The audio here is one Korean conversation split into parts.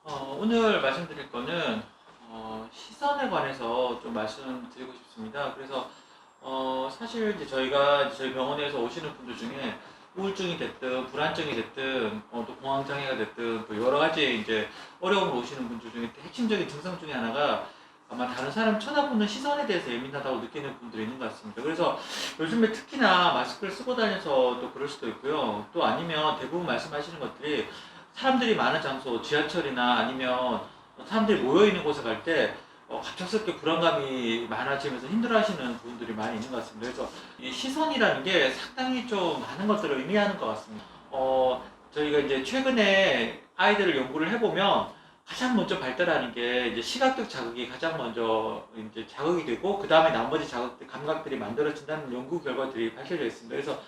오늘 말씀드릴 거는 시선에 관해서 좀 말씀드리고 싶습니다. 그래서 사실 이제 저희가 저희 병원에서 오시는 분들 중에 우울증이 됐든 불안증이 됐든 또 공황장애가 됐든 또 여러 가지 이제 어려움으로 오시는 분들 중에 핵심적인 증상 중에 하나가 아마 다른 사람 쳐다보는 시선에 대해서 예민하다고 느끼는 분들이 있는 것 같습니다. 그래서 요즘에 특히나 마스크를 쓰고 다녀서 또 그럴 수도 있고요. 또 아니면 대부분 말씀하시는 것들이 사람들이 많은 장소, 지하철이나 아니면 사람들이 모여있는 곳에 갈 때 갑작스럽게 불안감이 많아지면서 힘들어하시는 분들이 많이 있는 것 같습니다. 그래서 이 시선이라는 게 상당히 좀 많은 것들을 의미하는 것 같습니다. 저희가 이제 최근에 아이들을 연구를 해보면 가장 먼저 발달하는 게 이제 시각적 자극이 가장 먼저 이제 자극이 되고 그 다음에 나머지 자극 감각들이 만들어진다는 연구 결과들이 밝혀져 있습니다. 그래서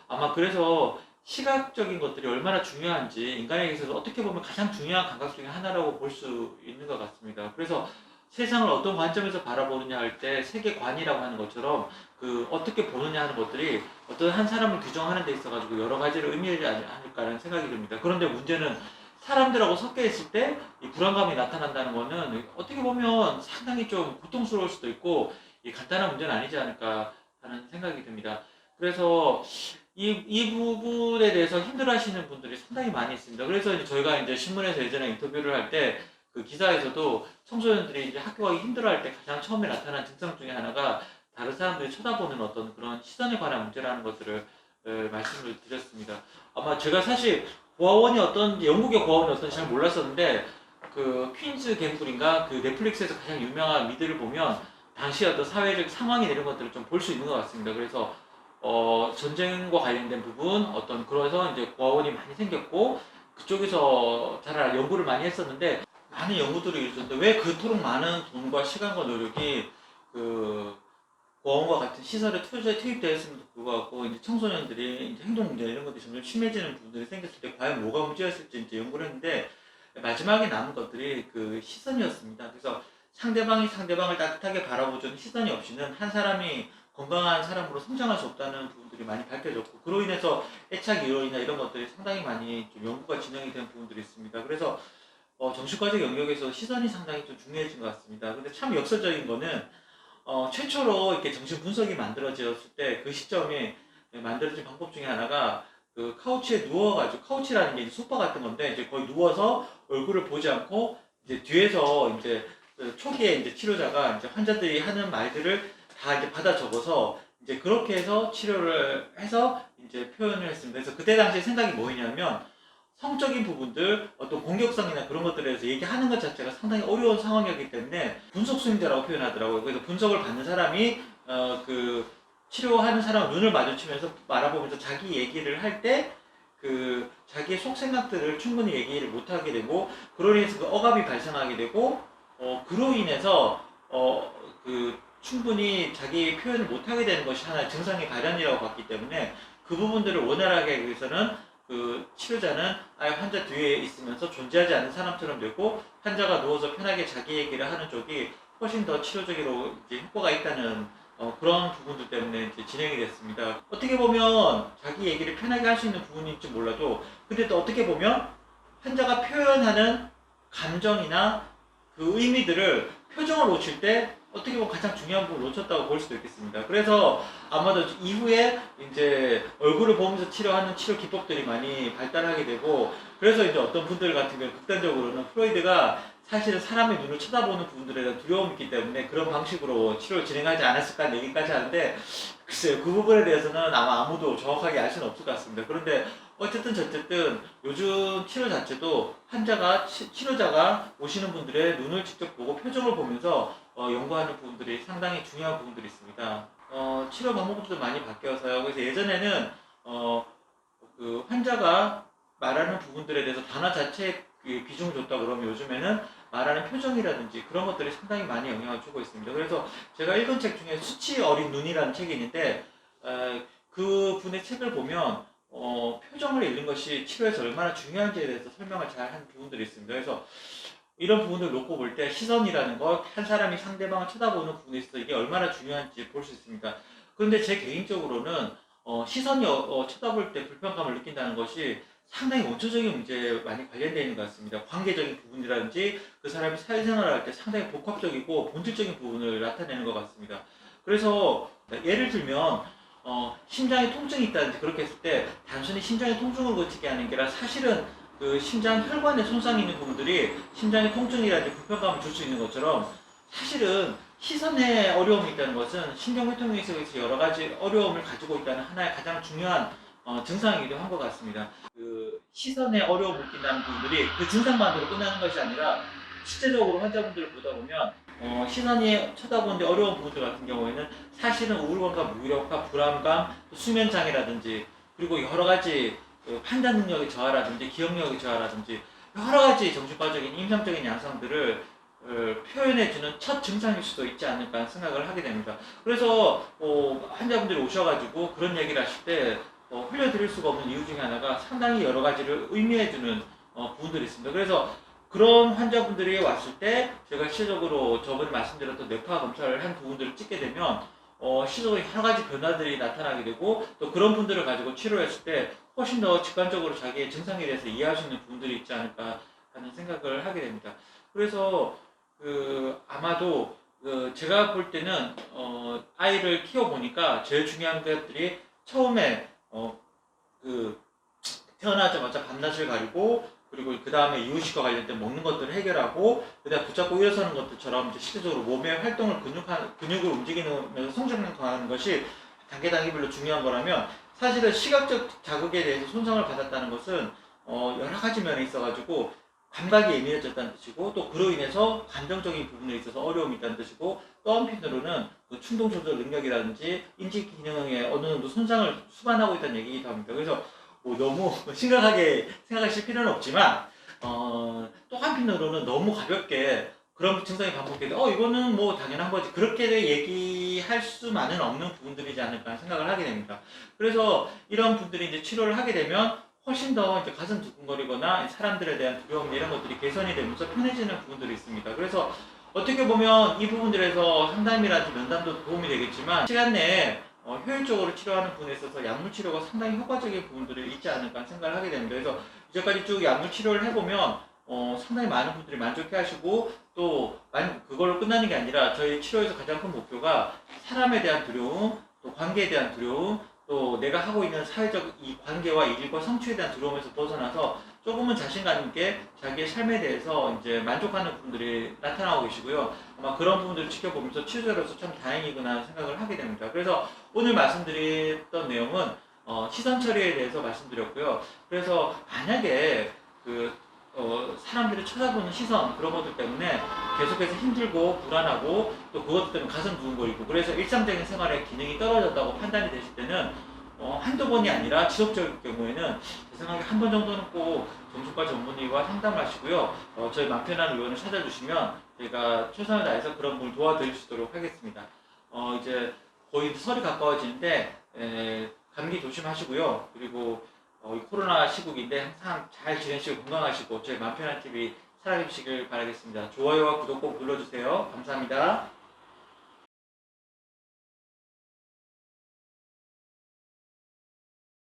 아마 그래서 시각적인 것들이 얼마나 중요한지 인간에게 있어서 어떻게 보면 가장 중요한 감각 중에 하나라고 볼 수 있는 것 같습니다. 그래서 세상을 어떤 관점에서 바라보느냐 할 때 세계관이라고 하는 것처럼 그 어떻게 보느냐 하는 것들이 어떤 한 사람을 규정하는 데 있어 가지고 여러 가지를 의미하지 않을까라는 생각이 듭니다. 그런데 문제는 사람들하고 섞여 있을 때 이 불안감이 나타난다는 거는 어떻게 보면 상당히 좀 고통스러울 수도 있고 이 간단한 문제는 아니지 않을까 하는 생각이 듭니다. 그래서 이 부분에 대해서 힘들어하시는 분들이 상당히 많이 있습니다. 그래서 이제 저희가 이제 신문에서 예전에 인터뷰를 할 때 그 기사에서도 청소년들이 이제 학교 가기 힘들어할 때 가장 처음에 나타난 증상 중에 하나가 다른 사람들이 쳐다보는 어떤 그런 시선에 관한 문제라는 것들을 말씀을 드렸습니다. 아마 제가 사실 고아원이 어떤 영국의 고아원이 어떤지 잘 몰랐었는데 그 퀸즈 갬블인가 그 넷플릭스에서 가장 유명한 미드를 보면 당시 어떤 사회적 상황이 이런 것들을 좀 볼 수 있는 것 같습니다. 그래서 전쟁과 관련된 부분, 그래서 이제 고아원이 많이 생겼고, 그쪽에서 잘 연구를 많이 했었는데, 많은 연구들이 있었는데, 왜 그토록 많은 돈과 시간과 노력이 그 고아원과 같은 시설에 투입되었음에도 불구하고, 이제 청소년들이 이제 행동 문제 이런 것들이 점점 심해지는 부분들이 생겼을 때, 과연 뭐가 문제였을지 이제 연구를 했는데, 마지막에 남은 것들이 그 시선이었습니다. 그래서 상대방이 상대방을 따뜻하게 바라보는 시선이 없이는 한 사람이 건강한 사람으로 성장할 수 없다는 부분들이 많이 밝혀졌고 그로 인해서 애착 이론이나 이런 것들이 상당히 많이 좀 연구가 진행이 된 부분들이 있습니다. 그래서 정신과적 영역에서 시선이 상당히 좀 중요해진 것 같습니다. 근데 참 역설적인 거는 최초로 이렇게 정신 분석이 만들어졌을 때 그 시점에 만들어진 방법 중에 하나가 그 카우치에 누워가지고 카우치라는 게 이제 소파 같은 건데 이제 거의 누워서 얼굴을 보지 않고 이제 뒤에서 이제 그 초기에 이제 치료자가 이제 환자들이 하는 말들을 다 이제 받아 적어서 이제 그렇게 해서 치료를 해서 이제 표현을 했습니다. 그래서 그때 당시 생각이 뭐였냐면 성적인 부분들, 어떤 공격성이나 그런 것들에 대해서 얘기하는 것 자체가 상당히 어려운 상황이었기 때문에 분석 수행자라고 표현하더라고요. 그래서 분석을 받는 사람이 그 치료하는 사람 눈을 마주치면서 바라보면서 자기 얘기를 할 때 그 자기의 속 생각들을 충분히 얘기를 못하게 되고 그로 인해서 그 억압이 발생하게 되고 그로 인해서 그 충분히 자기 표현을 못하게 되는 것이 하나의 증상의 발현이라고 봤기 때문에 그 부분들을 원활하게 하기 위해서는 그 치료자는 아예 환자 뒤에 있으면서 존재하지 않는 사람처럼 되고 환자가 누워서 편하게 자기 얘기를 하는 쪽이 훨씬 더 치료적으로 이제 효과가 있다는 그런 부분들 때문에 이제 진행이 됐습니다. 어떻게 보면 자기 얘기를 편하게 할 수 있는 부분일지 몰라도 근데 또 어떻게 보면 환자가 표현하는 감정이나 그 의미들을 표정을 놓칠 때 어떻게 보면 가장 중요한 부분을 놓쳤다고 볼 수도 있겠습니다. 그래서 아마도 이후에 이제 얼굴을 보면서 치료하는 치료 기법들이 많이 발달하게 되고 그래서 이제 어떤 분들 같은 경우 극단적으로는 프로이드가 사실은 사람의 눈을 쳐다보는 부분들에 대한 두려움이 있기 때문에 그런 방식으로 치료를 진행하지 않았을까 하는 얘기까지 하는데 글쎄요 그 부분에 대해서는 아마 아무도 정확하게 알 수는 없을 것 같습니다. 그런데 어쨌든 저쨌든 요즘 치료 자체도 치료자가 오시는 분들의 눈을 직접 보고 표정을 보면서 연구하는 부분들이 상당히 중요한 부분들이 있습니다. 치료 방법도 많이 바뀌어서요. 그래서 예전에는 그 환자가 말하는 부분들에 대해서 단어 자체에 비중을 줬다 그러면 요즘에는 말하는 표정이라든지 그런 것들이 상당히 많이 영향을 주고 있습니다. 그래서 제가 읽은 책 중에 수치 어린 눈이라는 책이 있는데 그 분의 책을 보면 표정을 읽는 것이 치료에서 얼마나 중요한지에 대해서 설명을 잘 한 부분들이 있습니다. 그래서 이런 부분을 놓고 볼 때 시선이라는 것, 한 사람이 상대방을 쳐다보는 부분에 있어서 이게 얼마나 중요한지 볼 수 있습니다. 그런데 제 개인적으로는 시선이 쳐다볼 때 불편감을 느낀다는 것이 상당히 원초적인 문제에 많이 관련되어 있는 것 같습니다. 관계적인 부분이라든지 그 사람이 사회생활을 할 때 상당히 복합적이고 본질적인 부분을 나타내는 것 같습니다. 그래서 예를 들면 심장에 통증이 있다든지 그렇게 했을 때 단순히 심장의 통증을 고치게 하는 게 아니라 사실은 그 심장 혈관에 손상이 있는 부분들이 심장의 통증이라든지 불편감을 줄 수 있는 것처럼 사실은 시선에 어려움이 있다는 것은 신경회통에서 여러 가지 어려움을 가지고 있다는 하나의 가장 중요한 증상이기도 한 것 같습니다. 그 시선에 어려움을 느낀다는 분들이 그 증상만으로 끝나는 것이 아니라 실제적으로 환자분들을 보다 보면 시선이 쳐다보는데 어려운 부분들 같은 경우에는 사실은 우울감과 무기력과 불안감, 수면 장애라든지 그리고 여러 가지 그 판단 능력의 저하라든지 기억력의 저하라든지 여러 가지 정신과적인 임상적인 양상들을 표현해주는 첫 증상일 수도 있지 않을까 생각을 하게 됩니다. 그래서 환자분들이 오셔가지고 그런 얘기를 하실 때 흘려드릴 수가 없는 이유 중에 하나가 상당히 여러 가지를 의미해주는 부분들이 있습니다. 그래서 그런 환자분들이 왔을 때 제가 실질적으로 저번에 말씀드렸던 뇌파 검사를 한 부분들을 찍게 되면 실질적으로 여러 가지 변화들이 나타나게 되고 또 그런 분들을 가지고 치료했을 때 훨씬 더 직관적으로 자기의 증상에 대해서 이해할 수 있는 부분들이 있지 않을까 하는 생각을 하게 됩니다. 그래서 아마도 제가 볼 때는 아이를 키워보니까 제일 중요한 것들이 처음에 태어나자마자 밤낮을 가리고 그리고 그 다음에 이유식과 관련된 먹는 것들을 해결하고 그다음 붙잡고 일어서는 것들처럼 이제 실질적으로 몸의 활동을 근육을 움직이면서 성장을 강화하는 것이 단계별로 중요한 거라면 사실은 시각적 자극에 대해서 손상을 받았다는 것은 여러 가지 면에 있어가지고 감각이 예민해졌다는 뜻이고 또 그로 인해서 감정적인 부분에 있어서 어려움이 있다는 뜻이고 또 한편으로는 그 충동 조절 능력이라든지 인지 기능에 어느 정도 손상을 수반하고 있다는 얘기이기도 합니다. 그래서 너무 심각하게 생각하실 필요는 없지만 또 한편으로는 너무 가볍게 그런 증상이 반복되는데 이거는 뭐 당연한 거지 그렇게 얘기할 수만은 없는 부분들이지 않을까 생각을 하게 됩니다. 그래서 이런 분들이 이제 치료를 하게 되면 훨씬 더 이제 가슴 두근거리거나 사람들에 대한 두려움 이런 것들이 개선이 되면서 편해지는 부분들이 있습니다. 그래서 어떻게 보면 이 부분들에서 상담이라든지 면담도 도움이 되겠지만 시간 내에 효율적으로 치료하는 부분에 있어서 약물 치료가 상당히 효과적인 부분들이 있지 않을까 생각을 하게 됩니다. 그래서 이제까지 쭉 약물 치료를 해보면 상당히 많은 분들이 만족해 하시고 또 그걸로 끝나는 게 아니라 저희 치료에서 가장 큰 목표가 사람에 대한 두려움, 또 관계에 대한 두려움, 또 내가 하고 있는 사회적 이 관계와 일과 성취에 대한 두려움에서 벗어나서 조금은 자신감 있게 자기의 삶에 대해서 이제 만족하는 분들이 나타나고 계시고요. 아마 그런 부분들을 지켜보면서 치료자로서 참 다행이구나 생각을 하게 됩니다. 그래서 오늘 말씀드렸던 내용은 시선 처리에 대해서 말씀드렸고요. 그래서 만약에 사람들이 쳐다보는 시선 그런 것들 때문에 계속해서 힘들고 불안하고 또 그것 때문에 가슴 두근거리고 그래서 일상적인 생활의 기능이 떨어졌다고 판단이 되실 때는 한두 번이 아니라 지속적일 경우에는 제 생각에 한 번 정도는 꼭 정신과 전문의와 상담을 하시고요. 저희 마편한 의원을 찾아주시면 저희가 최선을 다해서 그런 분을 도와드릴 수 있도록 하겠습니다. 이제 거의 설이 가까워지는데 감기 조심하시고요. 그리고 이 코로나 시국인데 항상 잘 지내시고 건강하시고 저희 맘편한 TV 살아계시길 바라겠습니다. 좋아요와 구독 꼭 눌러주세요. 감사합니다.